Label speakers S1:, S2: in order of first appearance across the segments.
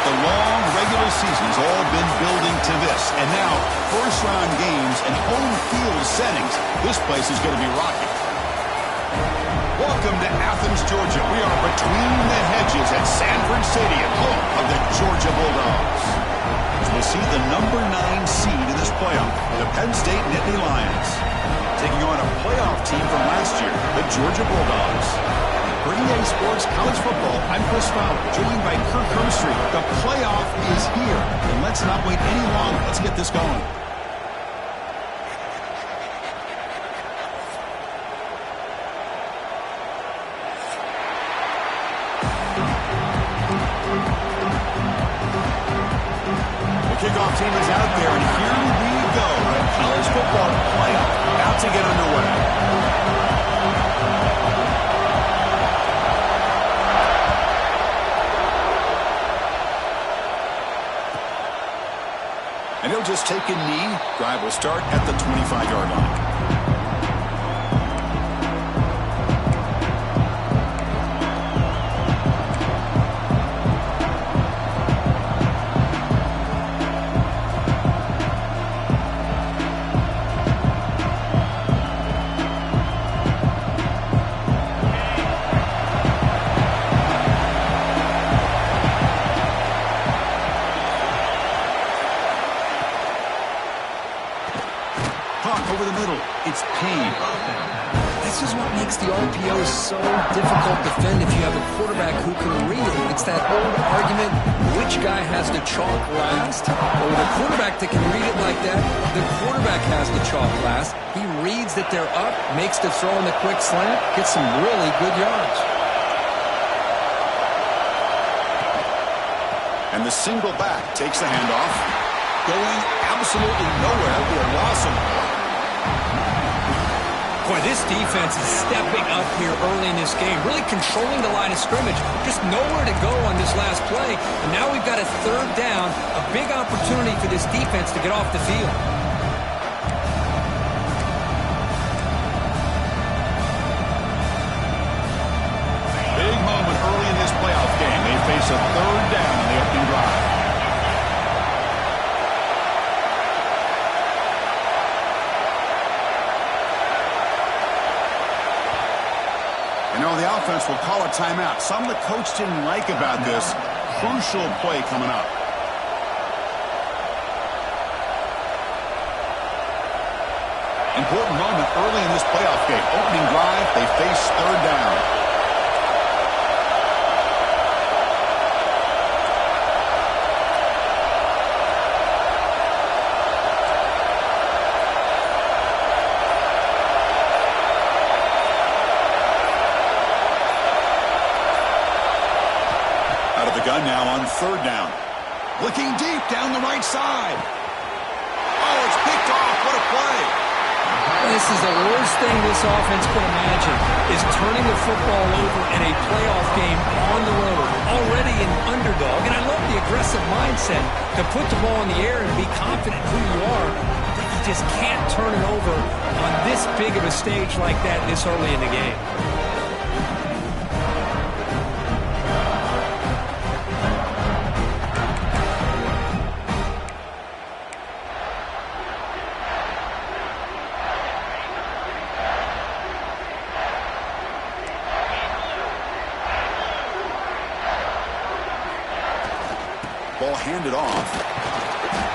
S1: The long regular season's all been building to this. And now, first-round games and home field settings. This place is going to be rocking. Welcome to Athens, Georgia. We are between the hedges at Sanford Stadium, home of the Georgia Bulldogs. We'll see the number 9 seed in this playoff, the Penn State Nitty Lions, taking on a playoff team from last year, the Georgia Bulldogs. For EA Sports College Football, I'm Chris Fowler, joined by Kirk Hermstreet. The playoff is here, and let's not wait any longer. Let's get this going. Kickoff team is out there, and here we go. The college football playoff about to get underway. And he'll just take a knee. Drive will start at the 25-yard line. Over the middle, it's Payne.
S2: This is what makes the RPO so difficult to defend if you have a quarterback who can read it. It's that old argument, which guy has the chalk last? Or the quarterback that can read it like that, the quarterback has the chalk last. He reads that they're up, makes the throw in the quick slant, gets some really good yards.
S1: And the single back takes the handoff. Going absolutely nowhere for a loss of one.
S2: Boy, this defense is stepping up here early in this game, really controlling the line of scrimmage. Just nowhere to go on this last play. And now we've got a third down, a big opportunity for this defense to get off the field.
S1: Big moment early in this playoff game. They face a third down on the opening drive. You know, the offense will call a timeout. Something the coach didn't like about this. Crucial play coming up. Important moment early in this playoff game. Opening drive, they face third down. Gun now on third down. Looking deep down the right side. Oh, it's picked off. What a play.
S2: This is the worst thing this offense could imagine, is turning the football over in a playoff game on the road. Already an underdog, and I love the aggressive mindset to put the ball in the air and be confident who you are, but you just can't turn it over on this big of a stage like that this early in the game.
S1: Ball handed off.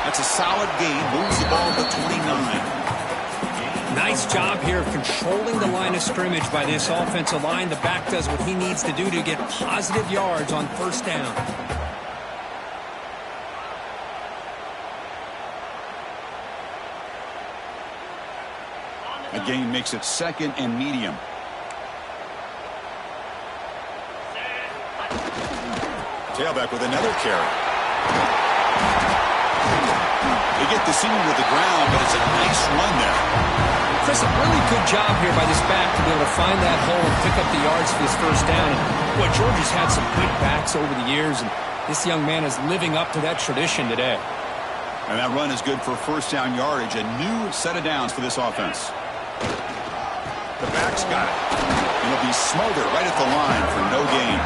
S1: That's a solid gain. Moves the ball to 29.
S2: Nice job here of controlling the line of scrimmage by this offensive line. The back does what he needs to do to get positive yards on first down.
S1: The gain makes it second and medium. Tailback with another carry. They get the seam to the ground, but it's a nice run there.
S2: Chris, a really good job here by this back to be able to find that hole and pick up the yards for this first down. And, boy, Georgia's had some good backs over the years, and this young man is living up to that tradition today.
S1: And that run is good for first down yardage. A new set of downs for this offense. The back's got it. It'll be smothered right at the line for no gain.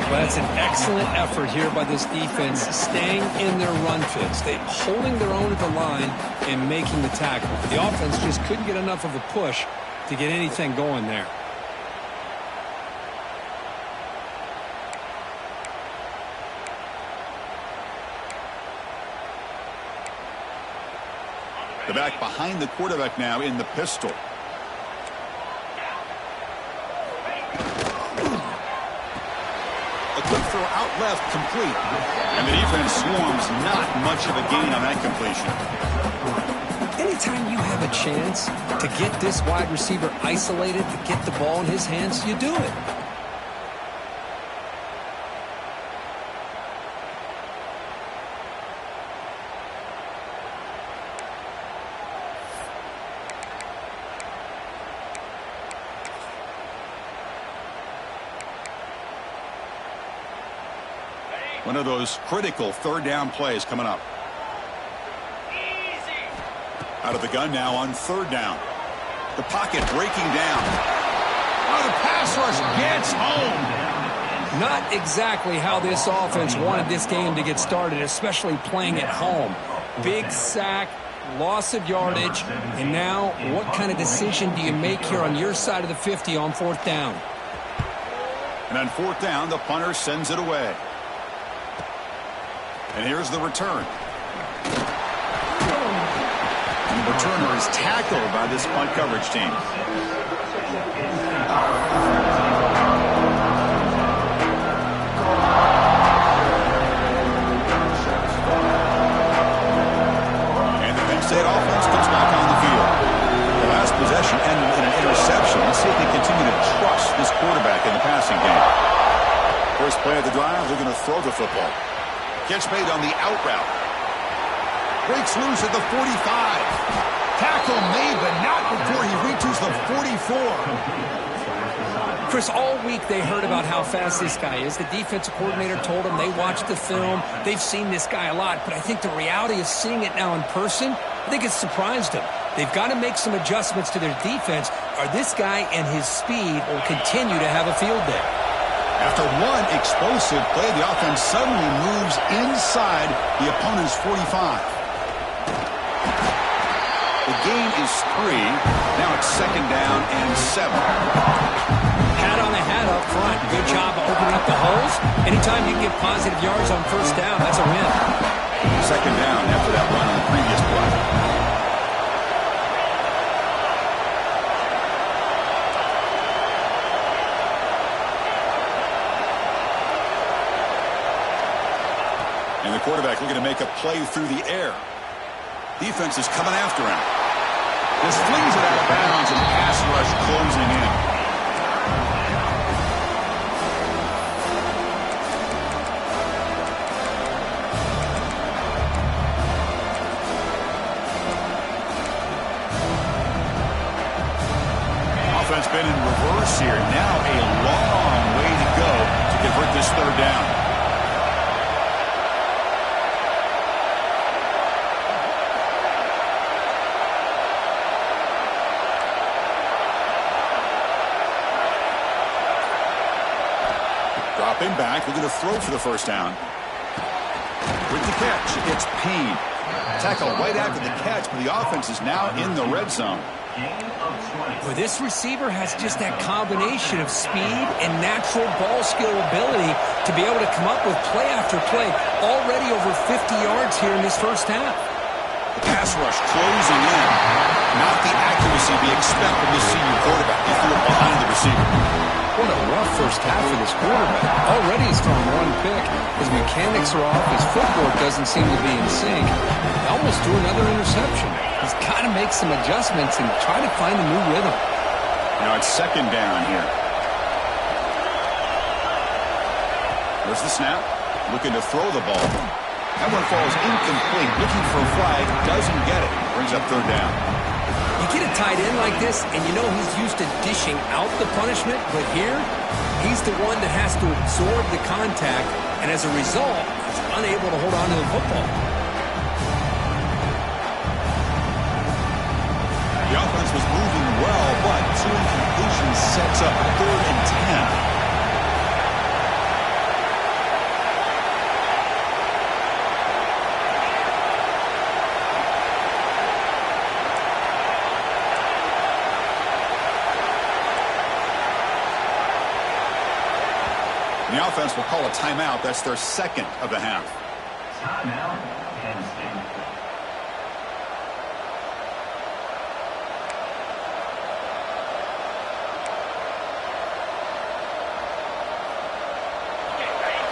S2: Well, that's an excellent effort here by this defense, staying in their run fits. They holding their own at the line and making the tackle. The offense just couldn't get enough of a push to get anything going there.
S1: The back behind the quarterback now in the pistol. A quick throw out left, complete. And the defense swarms, not much of a gain on that completion.
S2: Anytime you have a chance to get this wide receiver isolated, to get the ball in his hands, you do it.
S1: One of those critical third down plays coming up. Out of the gun now on third down. The pocket breaking down. Oh, the pass rush gets home.
S2: Not exactly how this offense wanted this game to get started, especially playing at home. Big sack, loss of yardage, and now what kind of decision do you make here on your side of the 50 on fourth down?
S1: And on fourth down, the punter sends it away. And here's the return. And the returner is tackled by this punt coverage team. And the Penn State offense comes back on the field. The last possession ended in an interception. Let's see if they continue to trust this quarterback in the passing game. First play of the drive, they're going to throw the football. Catch made on the out route. Breaks loose at the 45. Tackle made, but not before he reaches the 44.
S2: Chris, all week they heard about how fast this guy is. The defensive coordinator told them they watched the film. They've seen this guy a lot, but I think the reality of seeing it now in person, I think it's surprised them. They've got to make some adjustments to their defense, or this guy and his speed will continue to have a field day.
S1: After one explosive play, the offense suddenly moves inside the opponent's 45. The gain is 3. Now it's second down and 7.
S2: Pat on the hat up front. Good job of opening up the holes. Anytime you can get positive yards on first down, that's a win.
S1: Second down after that run on the previous play. And the quarterback looking to make a play through the air. Defense is coming after him. Just flings it out of bounds and pass rush closing in. Offense been in reverse here. Now a long way to go to convert this third down. Dropping back, we're going to throw for the first down. With the catch, it's Payne. Tackle right after the catch, but the offense is now in the red zone.
S2: Well, this receiver has just that combination of speed and natural ball skill ability to be able to come up with play after play. Already over 50 yards here in this first half.
S1: The pass rush closing in. Not the accuracy we expect from this senior quarterback. He threw it behind the receiver.
S2: What a rough first half for this quarterback. Already he's thrown one pick. His mechanics are off. His footwork doesn't seem to be in sync. He almost threw another interception. He's got to make some adjustments and try to find a new rhythm.
S1: Now it's second down here. There's the snap. Looking to throw the ball. That one falls incomplete. Looking for a flag. Doesn't get it. Brings up third down.
S2: You get a tight end like this, and you know he's used to dishing out the punishment, but here, he's the one that has to absorb the contact, and as a result, he's unable to hold on to the football.
S1: The offense was moving well, but 2 incompletions sets up 3rd and 10. The offense will call a timeout. That's their second of the half.
S3: Timeout, Penn State.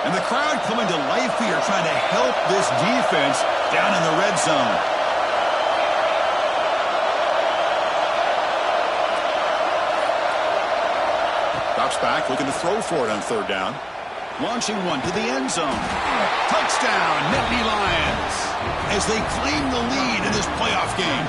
S1: And the crowd coming to life here, trying to help this defense down in the red zone. Drops back, looking to throw for it on third down. Launching one to the end zone. Touchdown, Nittany Lions, as they claim the lead in this playoff game.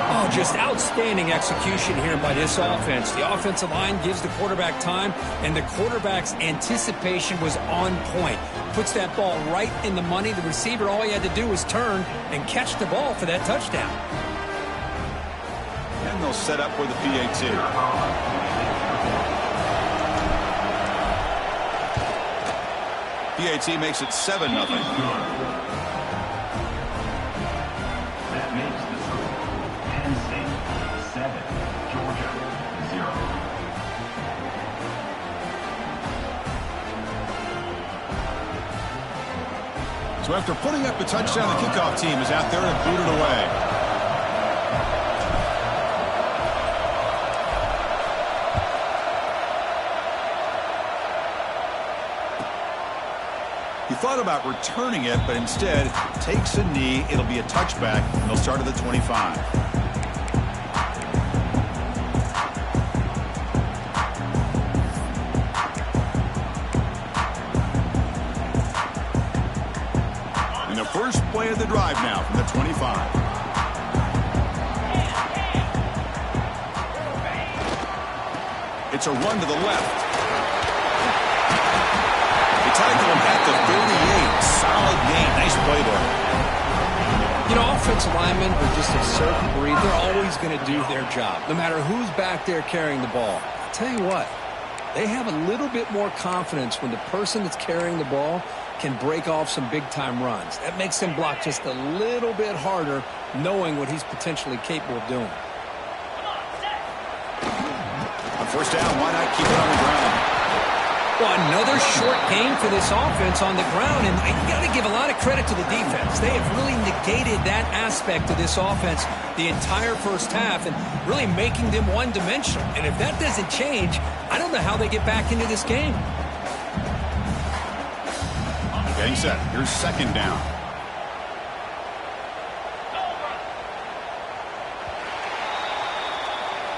S2: Oh, just outstanding execution here by this offense. The offensive line gives the quarterback time, and the quarterback's anticipation was on point. Puts that ball right in the money. The receiver, all he had to do was turn and catch the ball for that touchdown.
S1: And they'll set up for the PAT. PAT makes it 7-0. So after putting up a touchdown, the kickoff team is out there to boot it away. He thought about returning it, but instead takes a knee. It'll be a touchback. They'll start at the 25. First play of the drive now from the 25. It's a run to the left. The tackle him at the 38. Solid gain. Nice play there.
S2: You know, offensive linemen are just a certain breed. They're always going to do their job, no matter who's back there carrying the ball. I'll tell you what, they have a little bit more confidence when the person that's carrying the ball can break off some big-time runs. That makes him block just a little bit harder, knowing what he's potentially capable of doing.
S1: On first down, why not keep it on the ground?
S2: Well, another short game for this offense on the ground, and you got to give a lot of credit to the defense. They have really negated that aspect of this offense the entire first half and really making them one-dimensional. And if that doesn't change, I don't know how they get back into this game.
S1: Getting set. Here's second down.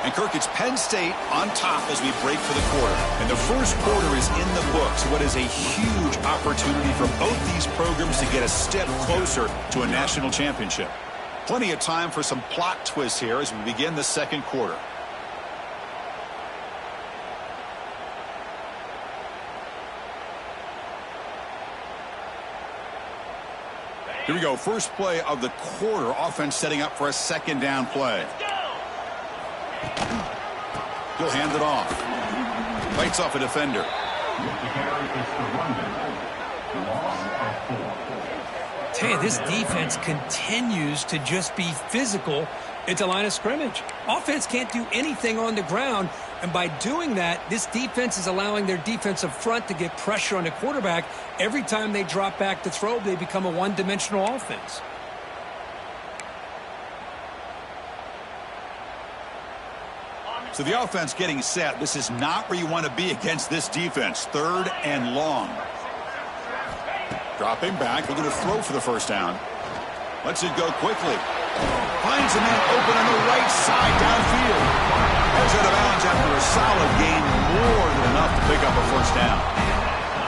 S1: And Kirk, it's Penn State on top as we break for the quarter. And the first quarter is in the books. What is a huge opportunity for both these programs to get a step closer to a national championship. Plenty of time for some plot twists here as we begin the second quarter. Here we go. First play of the quarter. Offense setting up for a second down play. He'll hand it off. Fights off a defender.
S2: Tell you, this defense continues to just be physical at the line of scrimmage. Offense can't do anything on the ground, and by doing that, this defense is allowing their defensive front to get pressure on the quarterback. Every time they drop back to throw, they become a one-dimensional offense.
S1: So the offense getting set. This is not where you want to be against this defense. Third and long. Dropping back, looking to throw for the first down. Lets it go quickly. Finds a man open on the right side downfield. Heads out of bounds after a solid gain, more than enough to pick up a first down.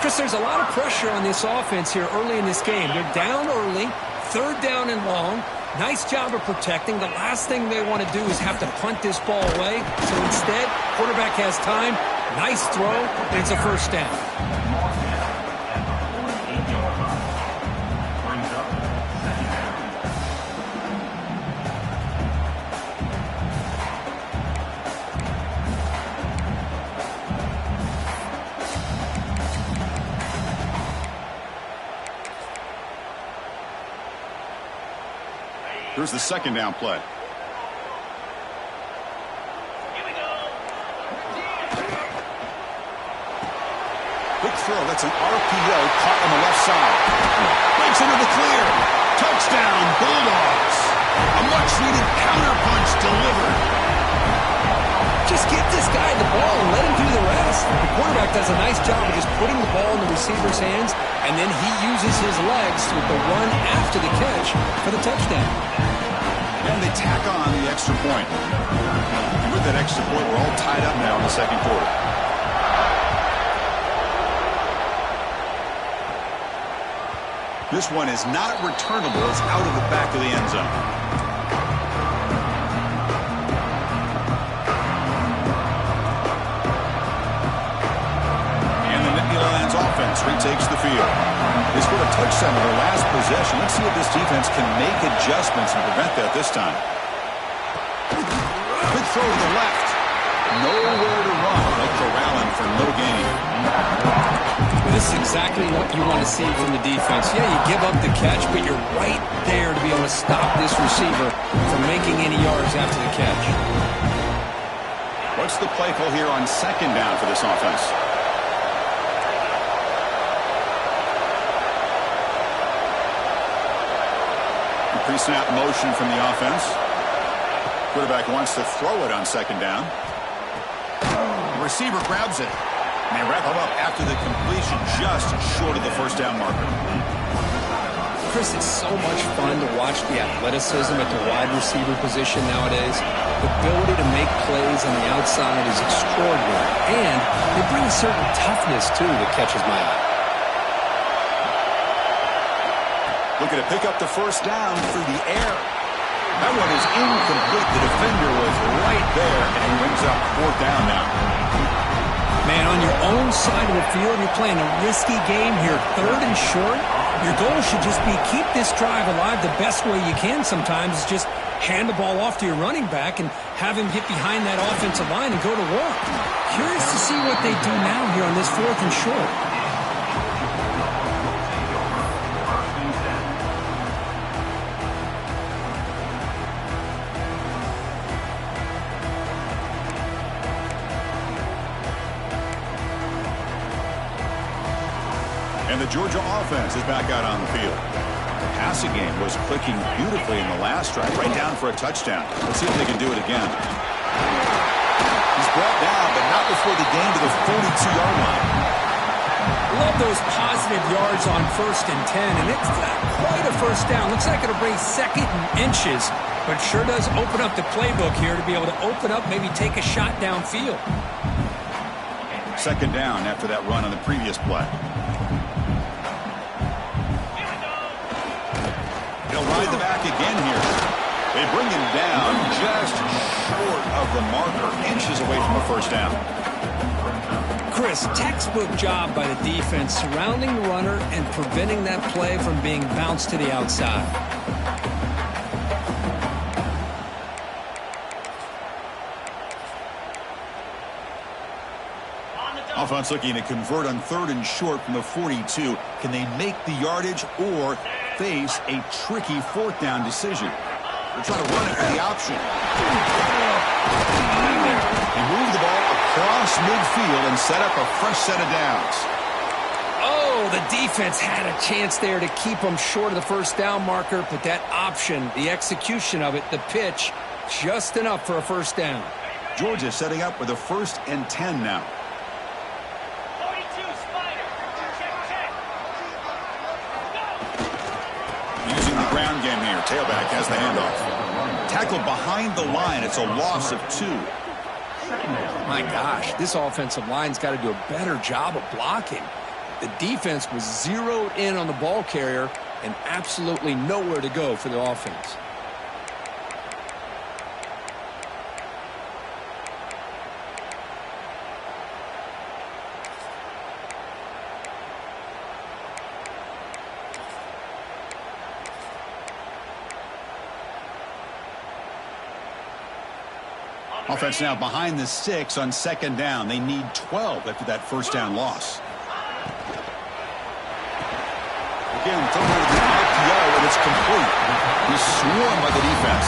S2: Chris, there's a lot of pressure on this offense here early in this game. They're down early, third down and long. Nice job of protecting. The last thing they want to do is have to punt this ball away. So instead, quarterback has time. Nice throw, and it's a first down.
S1: Here's the second down play. Quick throw. That's an RPO caught on the left side. Breaks into the clear. Touchdown, Bulldogs. A much-needed counterpunch delivered.
S2: Just get this guy the ball and let him do the rest. The quarterback does a nice job of just putting the ball in the receiver's hands, and then he uses his legs with the run after the catch for the touchdown.
S1: And they tack on the extra point. And with that extra point, we're all tied up now in the second quarter. This one is not returnable. It's out of the back of the end zone. And the Nittany Lions offense retakes the field. They scored a touchdown in their last possession. Let's see if this defense can make adjustments and prevent that this time. Quick throw to the left. Nowhere to run. They'll corral him for no gain.
S2: This is exactly what you want to see from the defense. Yeah, you give up the catch, but you're right there to be able to stop this receiver from making any yards after the catch.
S1: What's the play call here on second down for this offense? The pre-snap motion from the offense. Quarterback wants to throw it on second down. The receiver grabs it. And they wrap him up after the completion just short of the first down marker.
S2: Chris, it's so much fun to watch the athleticism at the wide receiver position nowadays. The ability to make plays on the outside is extraordinary. And they bring a certain toughness, too, that catches my eye.
S1: Looking to pick up the first down through the air. That one is incomplete. The defender was right there, and he brings up fourth down now.
S2: Man, on your own side of the field, you're playing a risky game here. Third and short. Your goal should just be keep this drive alive the best way you can sometimes is just hand the ball off to your running back and have him get behind that offensive line and go to work. Curious to see what they do now here on this fourth and short.
S1: And the Georgia offense is back out on the field. The passing game was clicking beautifully in the last drive, right down for a touchdown. Let's see if they can do it again. He's brought down, but not before the gain to the 42-yard line.
S2: Love those positive yards on 1st and 10, and it's not quite a first down. Looks like it'll bring second and inches, but sure does open up the playbook here to be able to open up, maybe take a shot downfield.
S1: Second down after that run on the previous play. They'll ride the back again here. They bring him down just short of the marker, inches away from a first down.
S2: Chris, textbook job by the defense surrounding the runner and preventing that play from being bounced to the outside.
S1: Offense looking to convert on 3rd and short from the 42. Can they make the yardage or face a tricky 4th down decision? They're trying to run it for the option. They move the ball across midfield and set up a fresh set of downs.
S2: Oh, the defense had a chance there to keep them short of the first down marker, but that option, the execution of it, the pitch, just enough for a first down.
S1: Georgia setting up with a 1st and 10 now. Using the ground game here. Tailback has the handoff. Tackled behind the line. It's a loss of 2.
S2: My gosh, this offensive line's got to do a better job of blocking. The defense was zeroed in on the ball carrier and absolutely nowhere to go for the offense.
S1: Offense now behind the 6 on 2nd down. They need 12 after that first down loss. Again, thrown over the RPO, and it's complete. He's swarmed by the defense.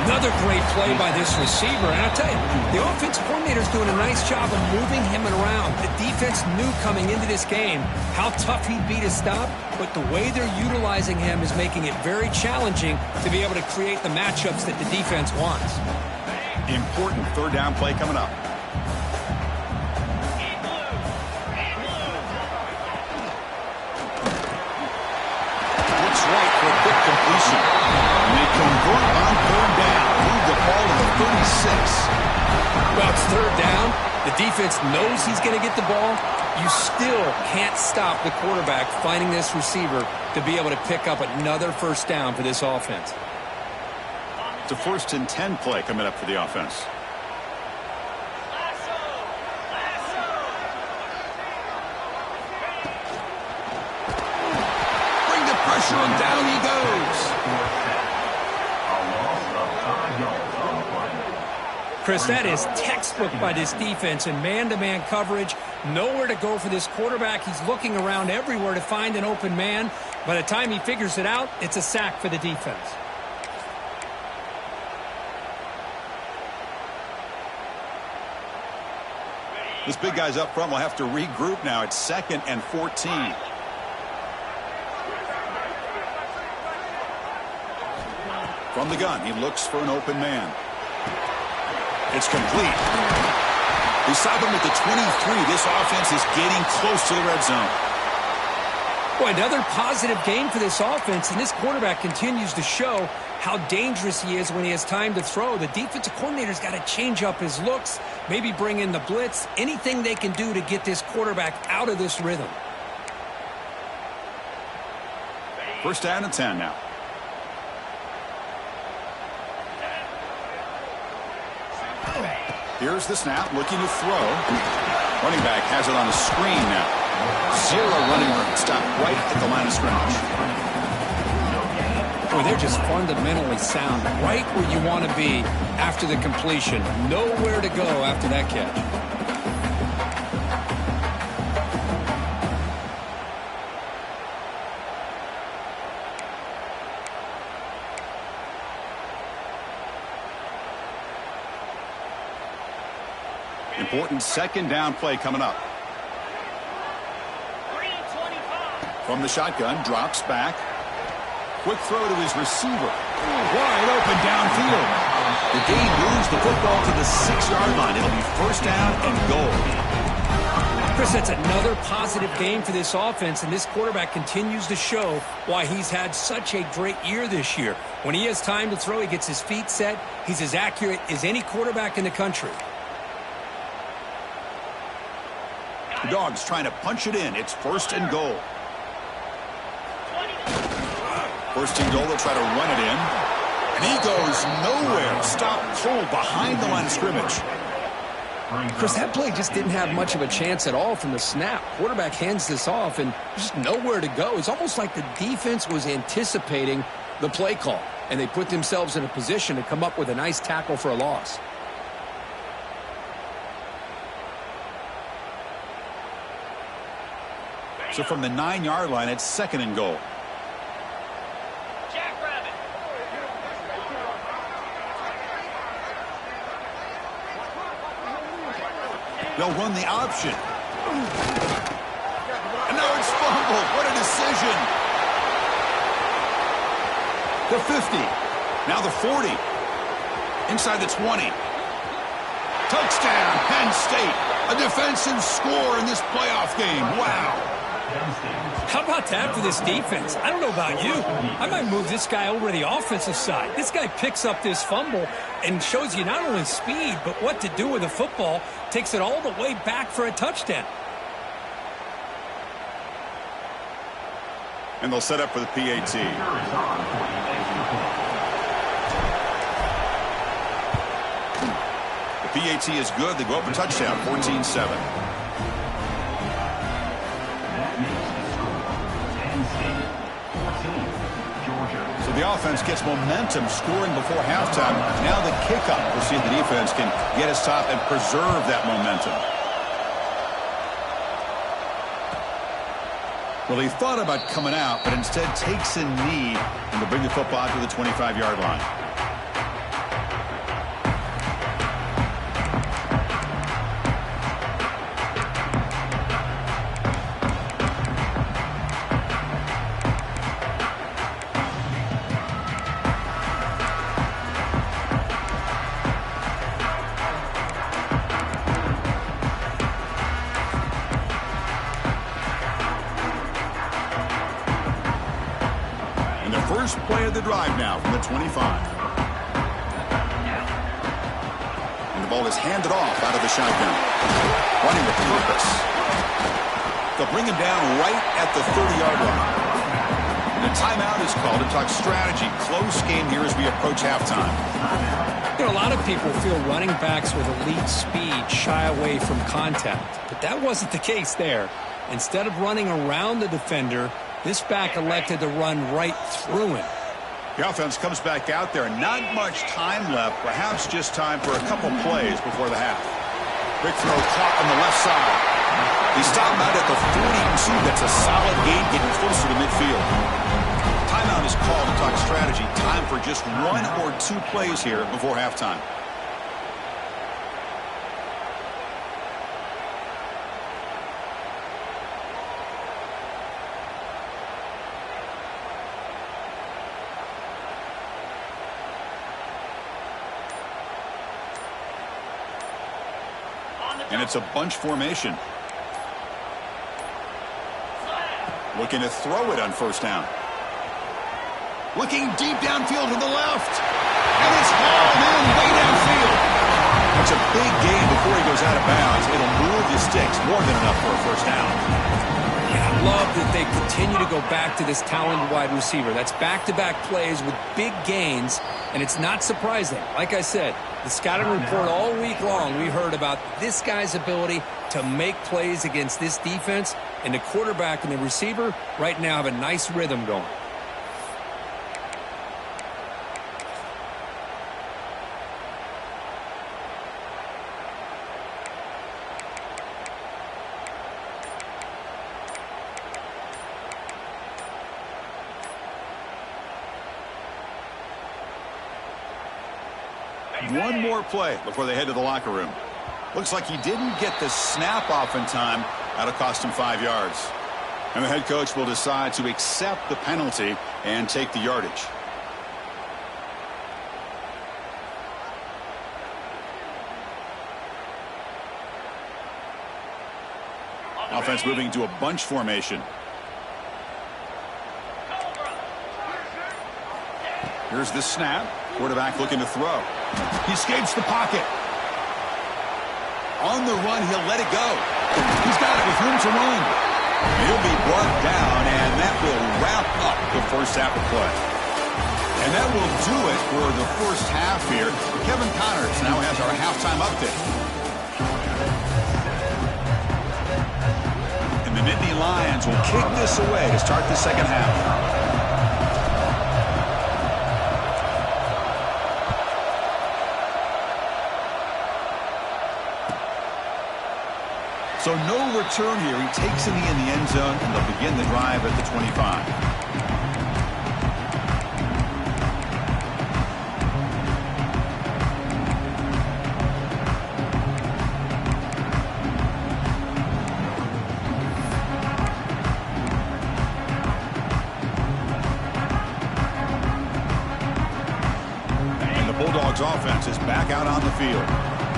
S2: Another great play by this receiver. And I'll tell you, the offensive coordinator's doing a nice job of moving him around. The defense knew coming into this game how tough he'd be to stop, but the way they're utilizing him is making it very challenging to be able to create the matchups that the defense wants.
S1: Important third down play coming up. Looks right for a quick completion. And they convert on third down. Move the ball to the 36.
S2: Well, it's third down. The defense knows he's going to get the ball. You still can't stop the quarterback finding this receiver to be able to pick up another first down for this offense.
S1: It's a 1st and 10 play coming up for the offense. Bring the pressure and down he goes.
S2: Chris, that is textbook by this defense in man-to-man coverage. Nowhere to go for this quarterback. He's looking around everywhere to find an open man. By the time he figures it out, it's a sack for the defense.
S1: This big guy's up front will have to regroup now. It's 2nd and 14. From the gun, he looks for an open man. It's complete. They stop him at the 23. This offense is getting close to the red zone.
S2: Boy, another positive game for this offense, and this quarterback continues to show how dangerous he is when he has time to throw. The defensive coordinator's got to change up his looks, maybe bring in the blitz, anything they can do to get this quarterback out of this rhythm.
S1: 1st down and 10 now. Here's the snap, looking to throw. Running back has it on the screen now. 0 running room. Stop right at the line of scrimmage.
S2: Boy, they're just fundamentally sound, right where you want to be after the completion. Nowhere to go after that catch.
S1: Important 2nd down play coming up. From the shotgun, drops back. Quick throw to his receiver. Wide open downfield. The game moves the football to the 6-yard line. It'll be 1st down and goal.
S2: Chris, that's another positive game for this offense, and this quarterback continues to show why he's had such a great year this year. When he has time to throw, he gets his feet set. He's as accurate as any quarterback in the country.
S1: The Dogs trying to punch it in. It's 1st and goal. 1st and goal, they'll try to run it in. And he goes nowhere. Stop cold behind the line of scrimmage.
S2: Chris, that play just didn't have much of a chance at all from the snap. Quarterback hands this off and just nowhere to go. It's almost like the defense was anticipating the play call, and they put themselves in a position to come up with a nice tackle for a loss.
S1: So from the 9-yard line, it's 2nd and goal. They'll run the option. And now it's fumbled. What a decision. The 50. Now the 40. Inside the 20. Touchdown, Penn State. A defensive score in this playoff game. Wow.
S2: How about that for this defense? I don't know about you. I might move this guy over to the offensive side. This guy picks up this fumble and shows you not only speed, but what to do with the football. Takes it all the way back for a touchdown.
S1: And they'll set up for the PAT. The PAT is good. They go up for touchdown, 14-7. So the offense gets momentum, scoring before halftime. Now the kickoff. We'll see if the defense can get his top and preserve that momentum. Well, he thought about coming out, but instead takes a knee and will bring the football to the 25-yard line. first play of the drive now from the 25. And the ball is handed off out of the shotgun. Running with purpose. They'll bring him down right at the 30-yard line. And a timeout is called to talk strategy. Close game here as we approach halftime.
S2: You know, a lot of people feel running backs with elite speed shy away from contact. But that wasn't the case there. Instead of running around the defender, this back elected to run right through him.
S1: The offense comes back out there. Not much time left. Perhaps just time for a couple plays before the half. Big throw caught on the left side. He stopped out at the 42. That's a solid gain, getting closer to midfield. Timeout is called to talk strategy. Time for just 1 or 2 plays here before halftime. And it's a bunch formation. Looking to throw it on first down. Looking deep downfield to the left. And it's hauled in way downfield. That's a big gain before he goes out of bounds. It'll move the sticks more than enough for a first down.
S2: Yeah, I love that they continue to go back to this talented wide receiver. That's back-to-back plays with big gains, and it's not surprising. Like I said, the scouting report all week long, we heard about this guy's ability to make plays against this defense, and the quarterback and the receiver right now have a nice rhythm going.
S1: One more play before they head to the locker room. Looks like he didn't get the snap off in time. That'll cost him 5 yards. And the head coach will decide to accept the penalty and take the yardage. Offense moving to a bunch formation. Here's the snap. Quarterback looking to throw. He escapes the pocket. On the run, he'll let it go. He's got it with room to run. He'll be brought down, and that will wrap up the first half of play. And that will do it for the first half here. Kevin Connors now has our halftime update. And the Nittany Lions will kick this away to start the second half. So no return here. He takes it in the end zone, and they'll begin the drive at the 25. And the Bulldogs offense is back out on the field.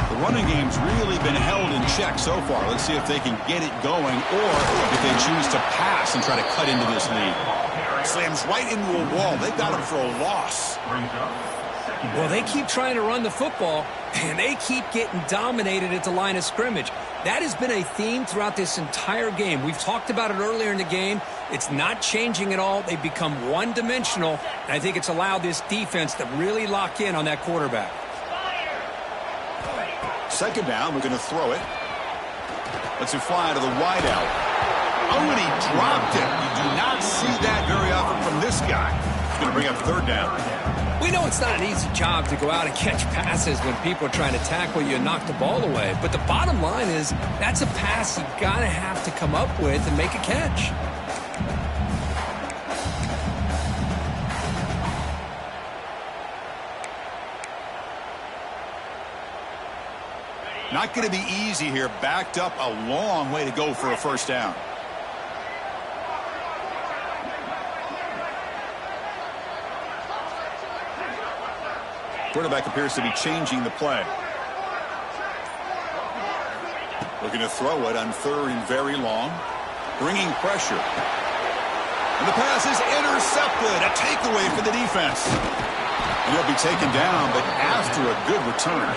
S1: The running game's really been held in check so far. Let's see if they can get it going, or if they choose to pass and try to cut into this lead. Slams right into a wall. They've got him for a loss.
S2: Well, they keep trying to run the football, and they keep getting dominated at the line of scrimmage. That has been a theme throughout this entire game. We've talked about it earlier in the game. It's not changing at all. They've become one-dimensional, and I think it's allowed this defense to really lock in on that quarterback.
S1: Second down, we're going to throw it. Let's it fly to the wide out. Oh, and he dropped it. You do not see that very often from this guy. He's going to bring up third down.
S2: We know it's not an easy job to go out and catch passes when people are trying to tackle you and knock the ball away. But the bottom line is that's a pass you got to have to come up with and make a catch.
S1: Not going to be easy here. Backed up a long way to go for a first down. Quarterback appears to be changing the play. Looking to throw it on third and very long. Bringing pressure. And the pass is intercepted. A takeaway for the defense. And he'll be taken down, but after a good return.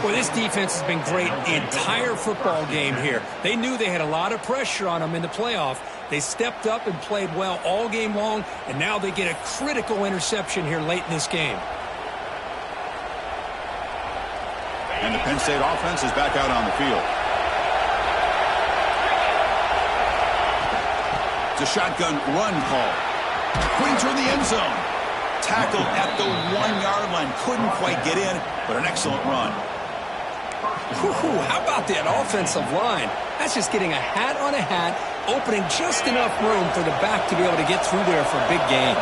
S2: Well, this defense has been great the entire football game here. They knew they had a lot of pressure on them in the playoff. They stepped up and played well all game long, and now they get a critical interception here late in this game.
S1: And the Penn State offense is back out on the field. It's a shotgun run call. Going toward the end zone. Tackled at the 1-yard line. Couldn't quite get in, but an excellent run.
S2: Whew, how about that offensive line? That's just getting a hat on a hat, opening just enough room for the back to be able to get through there for a big gain.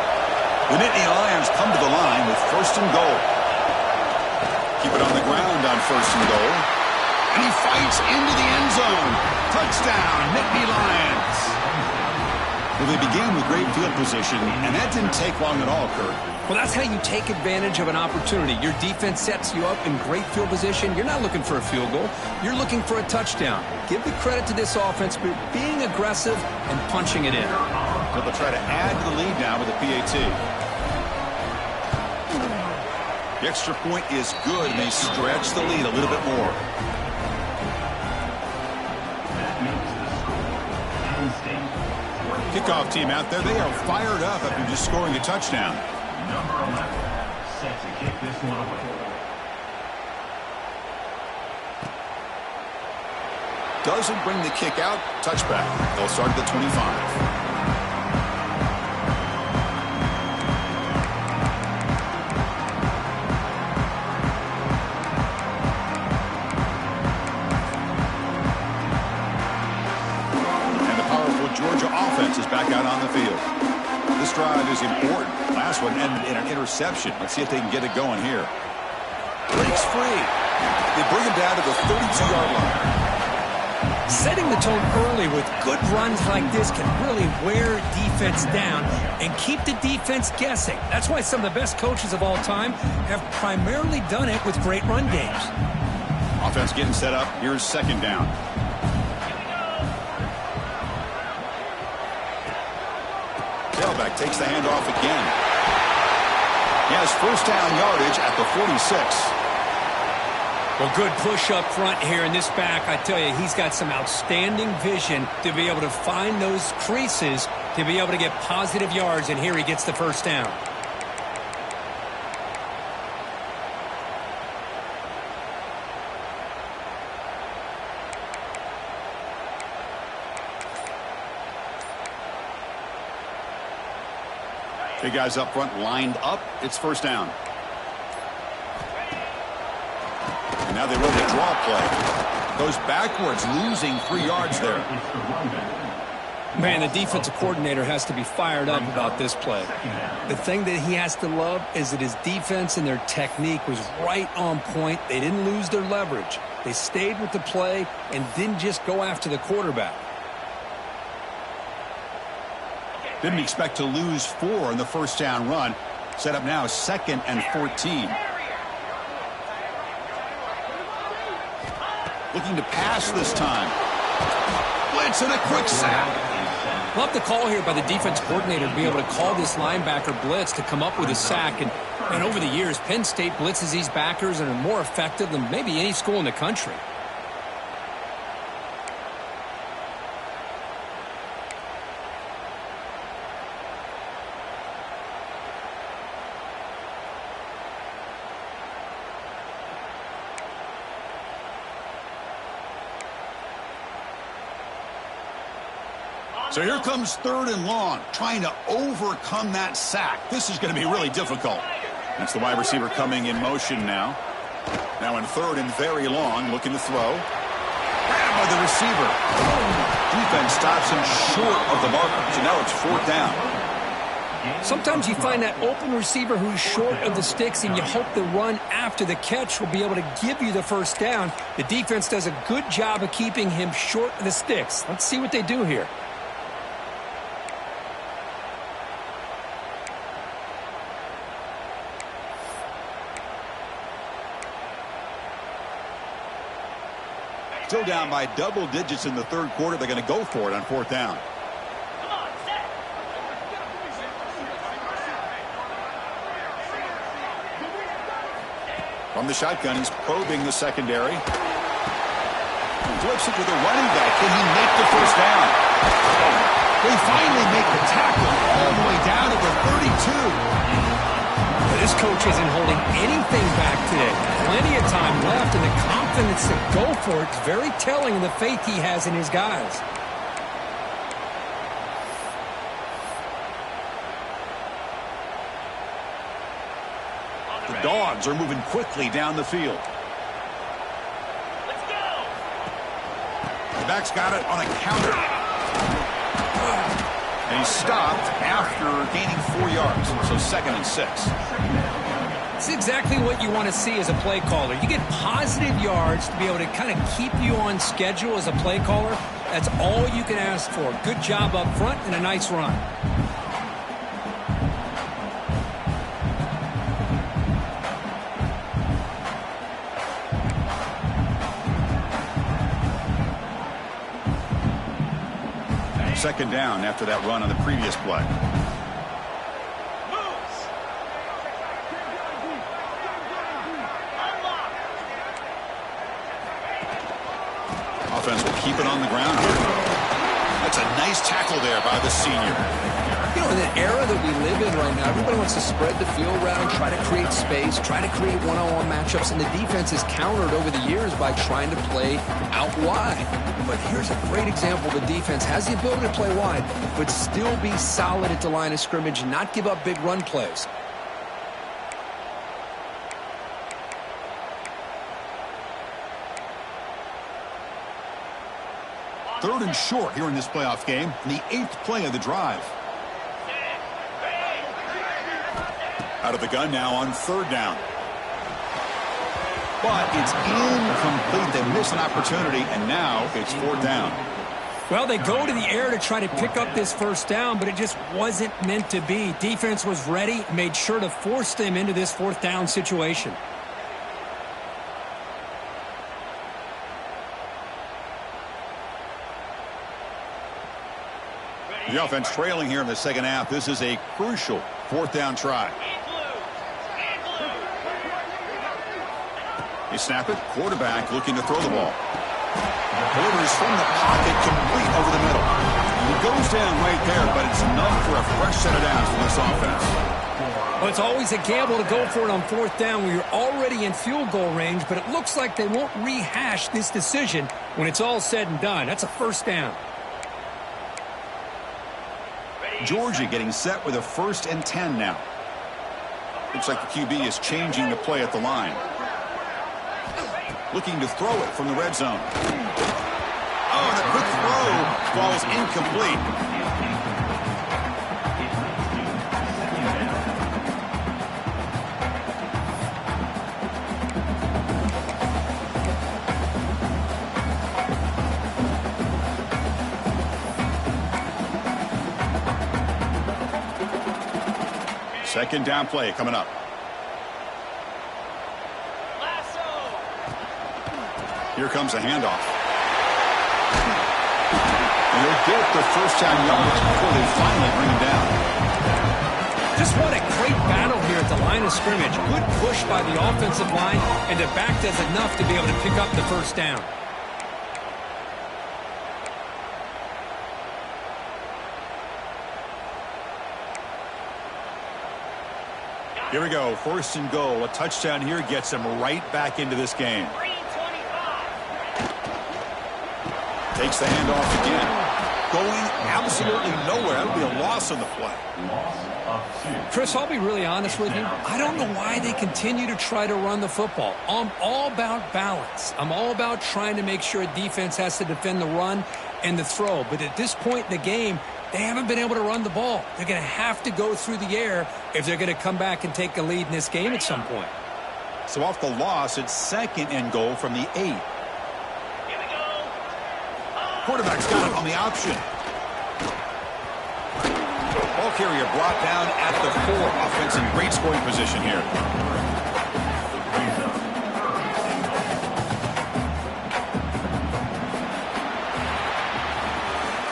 S1: The Nitty Lions come to the line with 1st and goal. Keep it on the ground on 1st and goal. And he fights into the end zone. Touchdown, Nitty Lions. Well, they began with great field position, and that didn't take long at all, Kurt.
S2: Well, that's how you take advantage of an opportunity. Your defense sets you up in great field position. You're not looking for a field goal. You're looking for a touchdown. Give the credit to this offense for being aggressive and punching it in.
S1: So they'll try to add to the lead now with a PAT. The extra point is good, and they stretch the lead a little bit more. Kickoff team out there, they are fired up after just scoring a touchdown.
S3: Number 11, set to kick this one away.
S1: Doesn't bring the kick out. Touchback. They'll start at the 25. Georgia offense is back out on the field. This drive is important. Last one ended in an interception. Let's see if they can get it going here. Breaks free. They bring him down to the 32-yard line.
S2: Setting the tone early with good runs like this can really wear defense down and keep the defense guessing. That's why some of the best coaches of all time have primarily done it with great run games.
S1: Offense getting set up. Here's 2nd down. Tailback takes the handoff again. He has 1st down yardage at the 46.
S2: Well, good push up front here in this back. I tell you, he's got some outstanding vision to be able to find those creases to be able to get positive yards, and here he gets the 1st down.
S1: Big guys up front lined up. It's 1st down. And now they run the draw play. Goes backwards, losing 3 yards there.
S2: Man, the defensive coordinator has to be fired up about this play. The thing that he has to love is that his defense and their technique was right on point. They didn't lose their leverage. They stayed with the play and didn't just go after the quarterback.
S1: Didn't expect to lose 4 in the 1st down run. Set up now 2nd and 14. Looking to pass this time. Blitz and a quick sack.
S2: Love the call here by the defense coordinator to be able to call this linebacker blitz to come up with a sack. And over the years, Penn State blitzes these backers and are more effective than maybe any school in the country.
S1: So here comes 3rd and long, trying to overcome that sack. This is going to be really difficult. That's the wide receiver coming in motion now. Now in 3rd and very long, looking to throw. Grabbed by the receiver. Defense stops him short of the marker. So now it's 4th down.
S2: Sometimes you find that open receiver who's short of the sticks, and you hope the run after the catch will be able to give you the 1st down. The defense does a good job of keeping him short of the sticks. Let's see what they do here.
S1: Still down by double digits in the 3rd quarter. They're going to go for it on 4th down. From the shotgun, he's probing the secondary. Flips it to the running back. Can he make the first down? They finally make the tackle all the way down to the 32.
S2: This coach isn't holding anything back today. Plenty of time left, and the confidence to go for it is very telling of the faith he has in his guys.
S1: The Dogs are moving quickly down the field.
S3: Let's go.
S1: The back's got it on a counter. And he's stopped after gaining 4 yards. So 2nd and 6.
S2: It's exactly what you want to see as a play caller. You get positive yards to be able to kind of keep you on schedule as a play caller. That's all you can ask for. Good job up front and a nice run.
S1: Second down after that run on the previous play. Offense will keep it on the ground here. That's a nice tackle there by the senior.
S2: You know, in the era that we live in right now, everybody wants to spread the field around, try to create space, try to create one-on-one matchups, and the defense is countered over the years by trying to play out wide. But here's a great example. The defense has the ability to play wide, but still be solid at the line of scrimmage and not give up big run plays.
S1: Third and short here in this playoff game. The 8th play of the drive. Out of the gun now on 3rd down. But it's incomplete. They miss an opportunity, and now it's 4th down.
S2: Well, they go to the air to try to pick up this first down, but it just wasn't meant to be. Defense was ready, made sure to force them into this 4th down situation.
S1: The offense trailing here in the second half. This is a crucial 4th down try. They snap it. Quarterback looking to throw the ball. Delivers from the pocket, complete over the middle. He goes down right there, but it's enough for a fresh set of downs for this offense.
S2: Well, it's always a gamble to go for it on 4th down when you're already in field goal range, but it looks like they won't rehash this decision when it's all said and done. That's a first down.
S1: Georgia getting set with a 1st and 10 now. Looks like the QB is changing the play at the line. Looking to throw it from the red zone. Oh, and a quick throw falls incomplete. Second down play coming up. Here comes a handoff. And they'll get the first down yards before they finally bring him down.
S2: Just what a great battle here at the line of scrimmage. Good push by the offensive line, and the back does enough to be able to pick up the first down.
S1: Here we go. 1st and goal. A touchdown here gets them right back into this game. Takes the handoff again. Going absolutely nowhere. That'll be a loss on the play.
S2: Chris, I'll be really honest with you. I don't know why they continue to try to run the football. I'm all about balance. I'm all about trying to make sure a defense has to defend the run and the throw. But at this point in the game, they haven't been able to run the ball. They're going to have to go through the air if they're going to come back and take a lead in this game at some point.
S1: So off the loss, it's 2nd and goal from the 8. Quarterback's got it on the option. Ball carrier brought down at the 4. Offense in great scoring position here.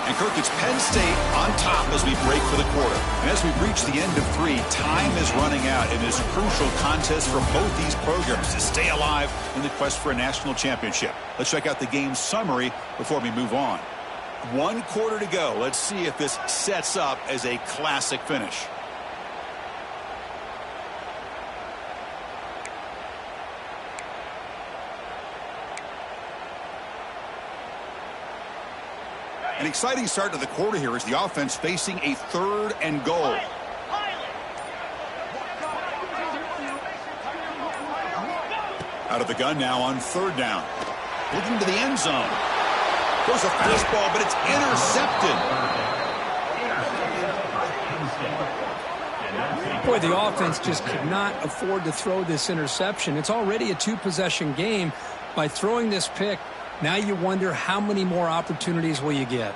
S1: And Kirk, it's Penn State on top as we break for the quarter. And as we reach the end of 3, time is running out in this crucial contest for both these programs to stay alive in the quest for a national championship. Let's check out the game summary before we move on. 1 quarter to go. Let's see if this sets up as a classic finish. An exciting start to the quarter here as the offense facing a 3rd and goal. Out of the gun now on 3rd down. Looking to the end zone. Goes a fastball, but it's intercepted.
S2: Boy, the offense just could not afford to throw this interception. It's already a 2-possession game. By throwing this pick, now you wonder how many more opportunities will you get.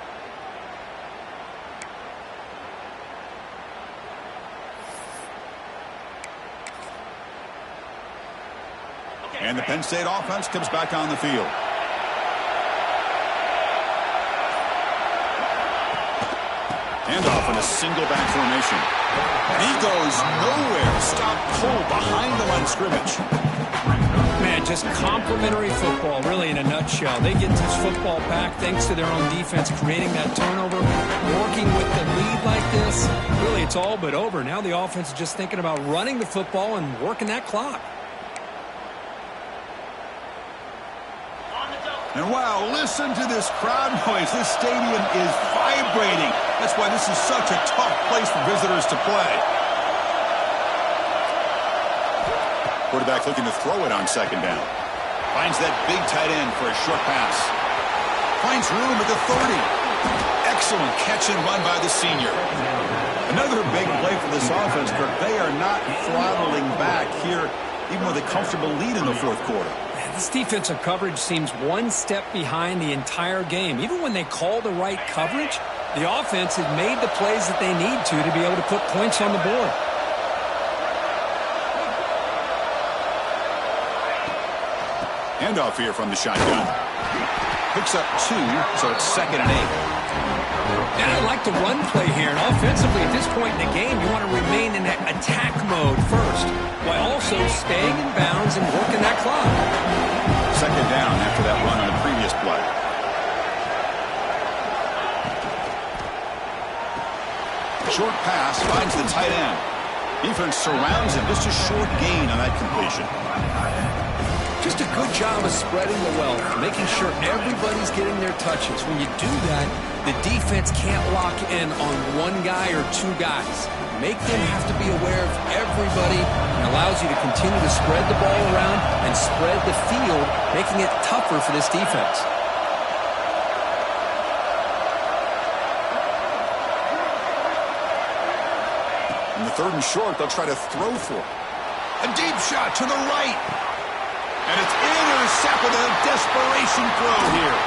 S1: And the Penn State offense comes back on the field. Handoff in a single back formation. He goes nowhere. Stop cold behind the line of scrimmage.
S2: Man, just complimentary football, really, in a nutshell. They get this football back thanks to their own defense, creating that turnover, working with the lead like this. Really, it's all but over. Now the offense is just thinking about running the football and working that clock.
S1: And wow, listen to this crowd noise. This stadium is vibrating. That's why this is such a tough place for visitors to play. Quarterback looking to throw it on 2nd down. Finds that big tight end for a short pass. Finds room at the 30. Excellent catch and run by the senior. Another big play for this offense, Kirk. They are not throttling back here, even with a comfortable lead in the 4th quarter.
S2: This defensive coverage seems 1 step behind the entire game. Even when they call the right coverage, the offense has made the plays that they need to be able to put points on the board.
S1: Handoff here from the shotgun. Picks up 2, so it's 2nd and 8.
S2: And I like the run play here. And offensively, at this point in the game, you want to remain in that attack mode first, while also staying in bounds and working that clock.
S1: 2nd down after that run on the previous play. Short pass finds the tight end. Defense surrounds him. Just a short gain on that completion.
S2: Just a good job of spreading the wealth, making sure everybody's getting their touches. When you do that, the defense can't lock in on 1 guy or 2 guys. Make them have to be aware of everybody, and allows you to continue to spread the ball around and spread the field, making it tougher for this defense.
S1: In the 3rd and short, they'll try to throw for it. A deep shot to the right. And it's intercepted, a desperation throw here.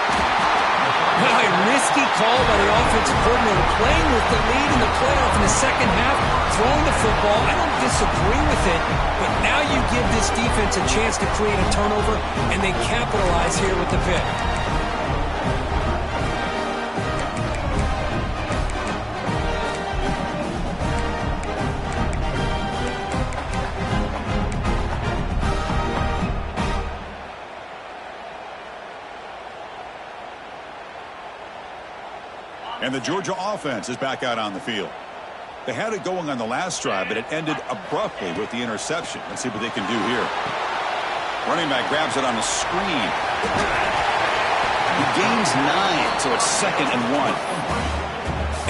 S2: Well, a risky call by the offensive coordinator, playing with the lead in the playoff in the 2nd half, throwing the football. I don't disagree with it, but now you give this defense a chance to create a turnover, and they capitalize here with the pick.
S1: And the Georgia offense is back out on the field. They had it going on the last drive, but it ended abruptly with the interception. Let's see what they can do here. Running back grabs it on the screen. He gains 9, so it's 2nd and 1.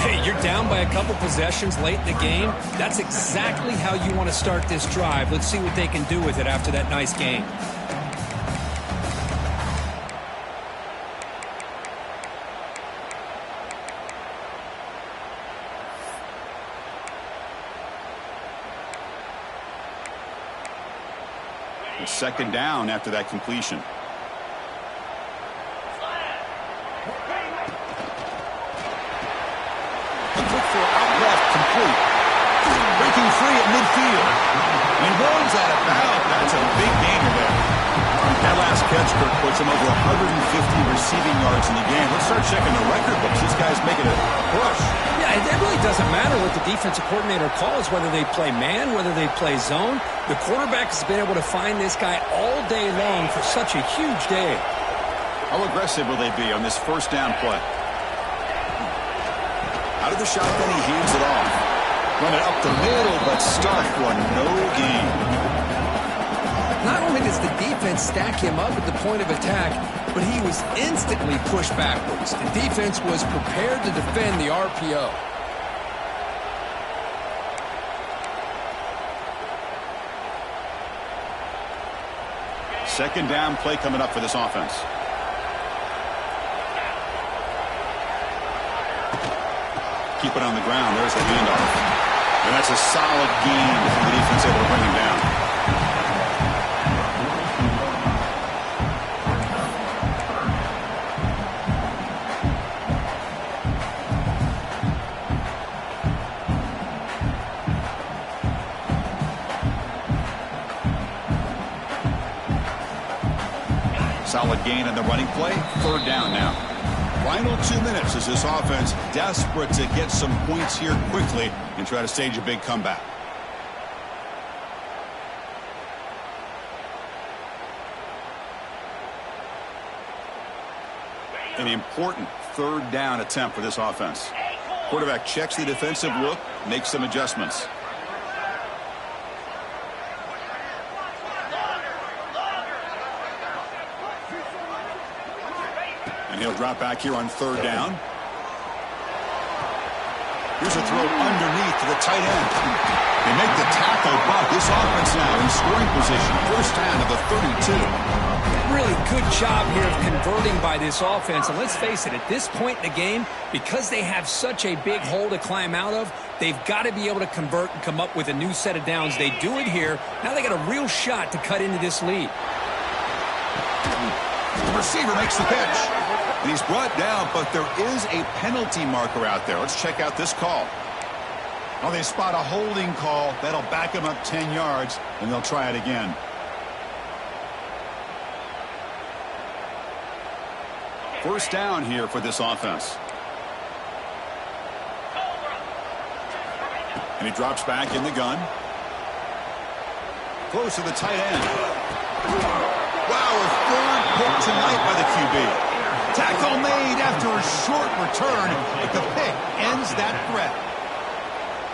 S2: Hey, you're down by a couple possessions late in the game. That's exactly how you want to start this drive. Let's see what they can do with it after that nice game.
S1: It's 2nd down after that completion. A look for out left, complete. Breaking free at midfield. And goes out of bounds. That's a big gainer there. That last catch, Kirk, puts him over 150 receiving yards in the game. Let's start checking the record books. This guy's making a push.
S2: Yeah, it really doesn't matter what the defensive coordinator calls, whether they play man, whether they play zone. The quarterback has been able to find this guy all day long for such a huge day.
S1: How aggressive will they be on this first down play? Out of the shotgun, he hands it off. Run it up the middle, but stuck for no gain.
S2: Not only does the defense stack him up at the point of attack, but he was instantly pushed backwards. The defense was prepared to defend the RPO.
S1: Second down play coming up for this offense. Keep it on the ground. There's the handoff. And that's a solid gain before the defense able to bring him down. Solid gain on the running play. Third down now. Final 2 minutes as this offense desperate to get some points here quickly and try to stage a big comeback. An important third down attempt for this offense. Quarterback checks the defensive look, makes some adjustments. And he'll drop back here on third down. Here's a throw underneath to the tight end. They make the tackle, but this offense now in scoring position. First down of the 32.
S2: Really good job here of converting by this offense. And let's face it, at this point in the game, because they have such a big hole to climb out of, they've got to be able to convert and come up with a new set of downs. They do it here. Now they got a real shot to cut into this lead.
S1: The receiver makes the catch. And he's brought down, but there is a penalty marker out there. Let's check out this call. Oh, they spot a holding call. That'll back him up 10 yards, and they'll try it again. First down here for this offense. And he drops back in the gun. Close to the tight end. Wow, a third pick tonight by the QB. Tackle made after a short return, but the pick ends that threat.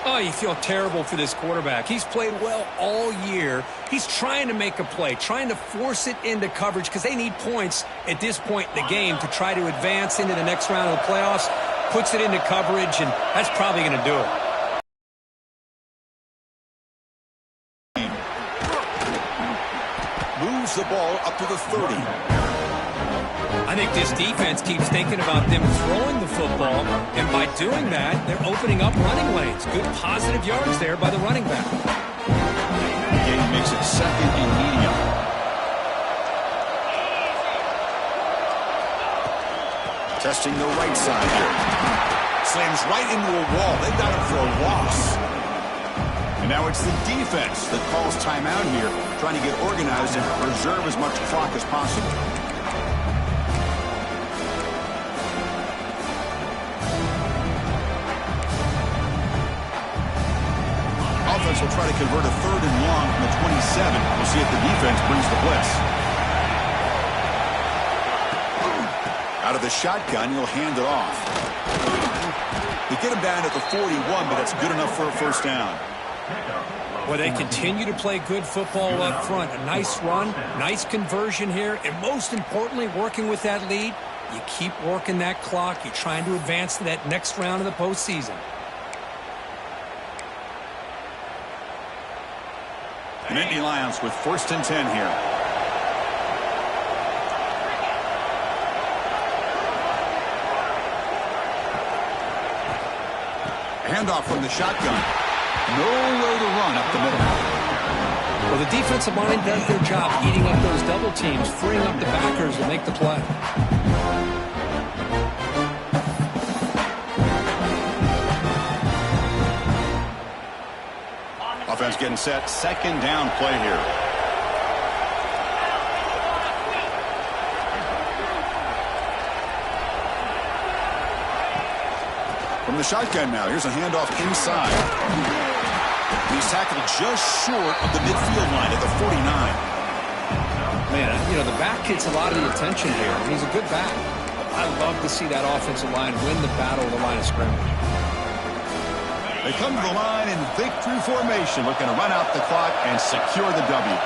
S2: Oh, you feel terrible for this quarterback. He's played well all year. He's trying to make a play, trying to force it into coverage because they need points at this point in the game to try to advance into the next round of the playoffs. Puts it into coverage, and that's probably going to do it.
S1: Moves the ball up to the 30.
S2: I think this defense keeps thinking about them throwing the football, and by doing that, they're opening up running lanes. Good positive yards there by the running back.
S1: The game makes it second and medium. Testing the right side here. Slams right into a wall. They've got him for a loss. And now it's the defense that calls timeout here, trying to get organized and preserve as much clock as possible. Offense will try to convert a third and long from the 27. We'll see if the defense brings the blitz. Out of the shotgun, he'll hand it off. They get him down at the 41, but that's good enough for a first down.
S2: Well, they continue to play good football up front. A nice run, nice conversion here, and most importantly, working with that lead, you keep working that clock. You're trying to advance to that next round of the postseason.
S1: The Nitty Lions with first and 10 here. Handoff from the shotgun. Nowhere to run up the middle.
S2: Well, the defensive line does their job eating up those double teams, freeing up the backers to make the play. Offense getting set. Second down play here.
S1: From the shotgun now, here's a handoff inside. He's tackled just short of the midfield line at the 49.
S2: Man, you know, the back gets a lot of the attention here. He's a good back. I love to see that offensive line win the battle of the line of scrimmage.
S1: They come to the line in victory formation, looking to run out the clock and secure the W.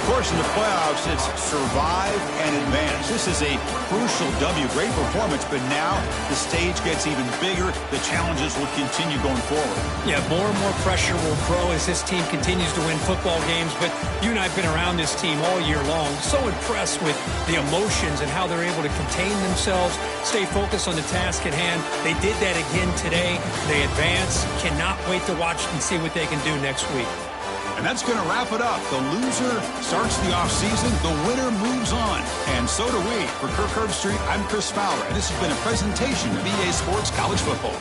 S1: Of course, in the playoffs, it's survive and advance. This is a crucial W. Great performance, but now the stage gets even bigger. The challenges will continue going forward.
S2: Yeah, more and more pressure will grow as this team continues to win football games. But you and I have been around this team all year long. So impressed with the emotions and how they're able to contain themselves, stay focused on the task at hand. They did that again today. They advance. Cannot wait to watch and see what they can do next week.
S1: And that's going to wrap it up. The loser starts the offseason. The winner moves on. And so do we. For Kirk Herbstreit, I'm Chris Fowler. And this has been a presentation of EA Sports College Football.